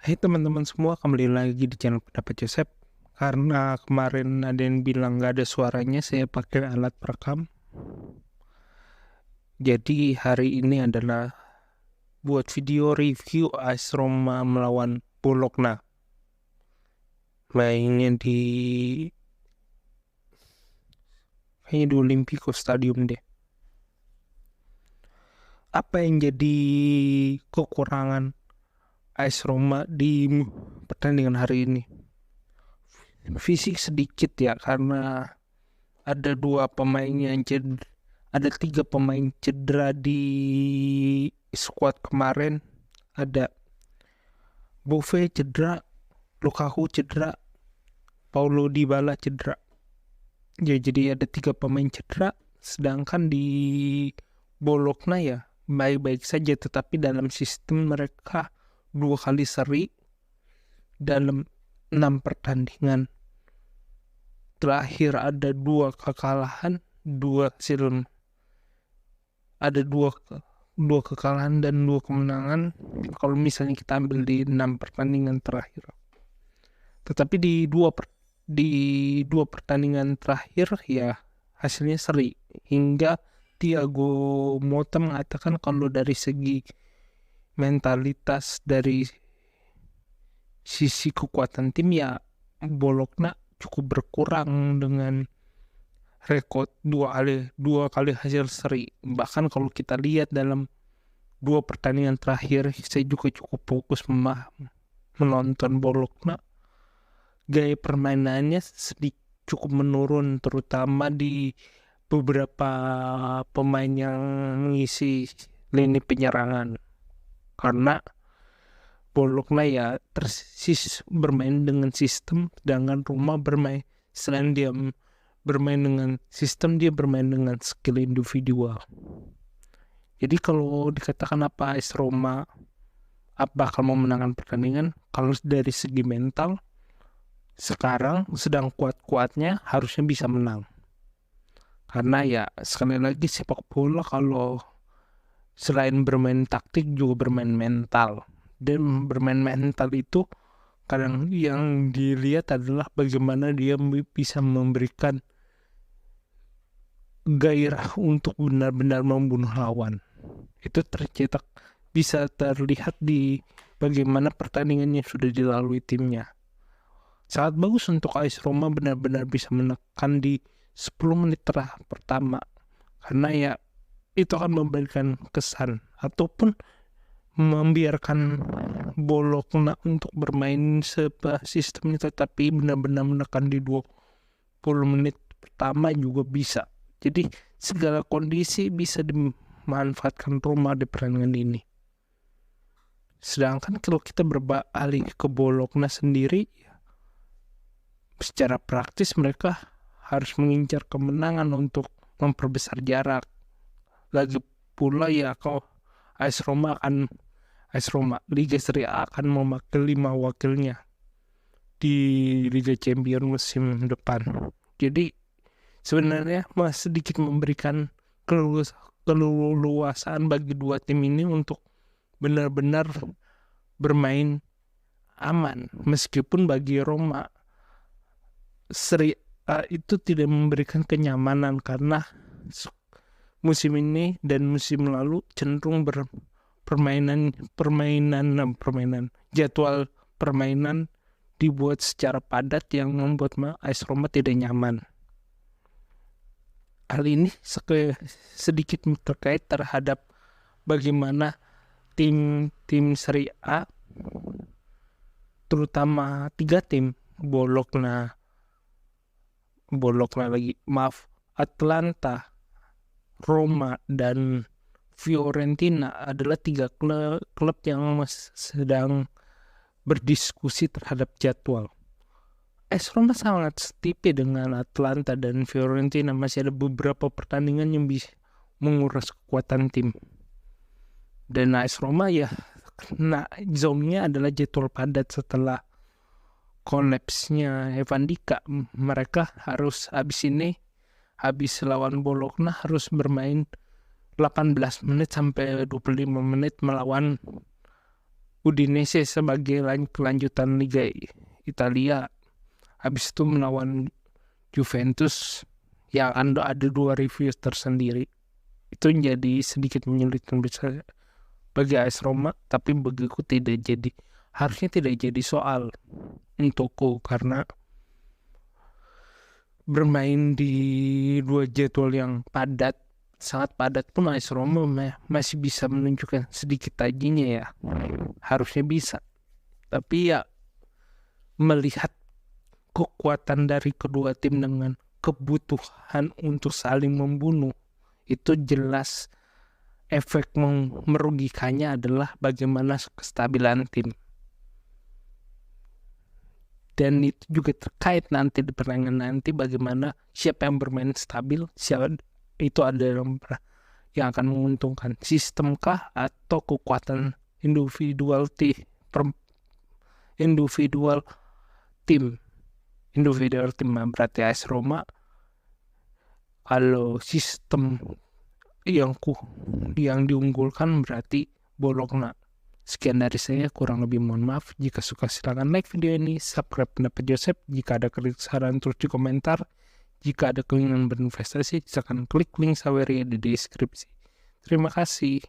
Hai teman-teman semua, kembali lagi di channel Pendapat Joseph. Karena kemarin ada yang bilang nggak ada suaranya, saya pakai alat perekam. Jadi hari ini adalah buat video review AS Roma melawan Bologna. Mainnya kayaknya di Olimpico Stadium deh. Apa yang jadi kekurangan AS Roma di pertandingan hari ini? Fisik sedikit ya, karena ada tiga pemain cedera di squad kemarin. Ada Bove cedera, Lukaku cedera, Paulo Dybala cedera. Ya, jadi ada tiga pemain cedera. Sedangkan di Bologna ya baik-baik saja, tetapi dalam sistem mereka 2 kali seri dalam 6 pertandingan terakhir. Ada 2 kekalahan, 2 hasil, ada dua kekalahan dan 2 kemenangan kalau misalnya kita ambil di 6 pertandingan terakhir. Tetapi di dua pertandingan terakhir ya hasilnya seri, hingga Thiago Motta mengatakan kalau dari segi mentalitas, dari sisi kekuatan tim ya Bologna cukup berkurang dengan rekod dua kali hasil seri. Bahkan kalau kita lihat dalam 2 pertandingan terakhir, saya juga cukup fokus menonton Bologna. Gaya permainannya cukup menurun, terutama di beberapa pemain yang mengisi lini penyerangan. Karena Bologna ya bermain dengan sistem, sedangkan Roma selain dia bermain dengan sistem, dia bermain dengan skill individual. Jadi kalau dikatakan apa AS Roma bakal memenangkan pertandingan, kalau dari segi mental sekarang sedang kuat-kuatnya, harusnya bisa menang. Karena ya sekali lagi, sepak bola kalau selain bermain taktik juga bermain mental. Dan bermain mental itu kadang yang dilihat adalah bagaimana dia bisa memberikan gairah untuk benar-benar membunuh lawan. Itu bisa terlihat di bagaimana pertandingannya sudah dilalui timnya. Sangat bagus untuk AS Roma benar-benar bisa menekan di 10 menit pertama, karena ya itu akan memberikan kesan, ataupun membiarkan Bologna untuk bermain sistemnya, tetapi benar-benar menekan di 20 menit pertama juga bisa. Jadi segala kondisi bisa dimanfaatkan Roma di pertandingan ini. Sedangkan kalau kita beralih ke Bologna sendiri, secara praktis mereka harus mengincar kemenangan untuk memperbesar jarak. Lagi pula ya kalau AS Roma Liga Serie A akan memakai 5 wakilnya di Liga Champions musim depan. Jadi sebenarnya masih sedikit memberikan keleluasaan bagi dua tim ini untuk benar-benar bermain aman. Meskipun bagi Roma Serie A itu tidak memberikan kenyamanan, karena musim ini dan musim lalu cenderung jadwal permainan dibuat secara padat yang membuat AS Roma tidak nyaman. Hal ini sedikit terkait terhadap bagaimana tim Serie A, terutama 3 tim Atalanta, Roma, dan Fiorentina adalah 3 klub yang sedang berdiskusi terhadap jadwal. AS Roma sangat setipis dengan Atalanta dan Fiorentina. Masih ada beberapa pertandingan yang bisa menguras kekuatan tim. Dan AS Roma ya zone-nya adalah jadwal padat. Setelah kolapsnya Evan Dika, mereka harus habis lawan Bologna harus bermain 18 menit sampai 25 menit melawan Udinese sebagai kelanjutan Liga Italia. Habis itu melawan Juventus yang ada 2 review tersendiri. Itu jadi sedikit menyulitkan bagi AS Roma, tapi bagiku harusnya tidak jadi soal untukku, karena bermain di 2 jadwal yang sangat padat pun AS Roma masih bisa menunjukkan sedikit tajinya ya. Harusnya bisa. Tapi ya melihat kekuatan dari kedua tim dengan kebutuhan untuk saling membunuh, itu jelas efek merugikannya adalah bagaimana kestabilan tim. Dan itu juga terkait nanti di pertandingan nanti, bagaimana siapa yang bermain stabil, siapa itu ada yang akan menguntungkan, sistemkah atau kekuatan individual tim. Berarti AS Roma kalau sistem yang diunggulkan berarti Bologna. Sekian dari saya, kurang lebih mohon maaf. Jika suka silakan like video ini, subscribe pendapat Joseph. Jika ada kritik saran tulis di komentar. Jika ada keinginan berinvestasi, silakan klik link Saweria di deskripsi. Terima kasih.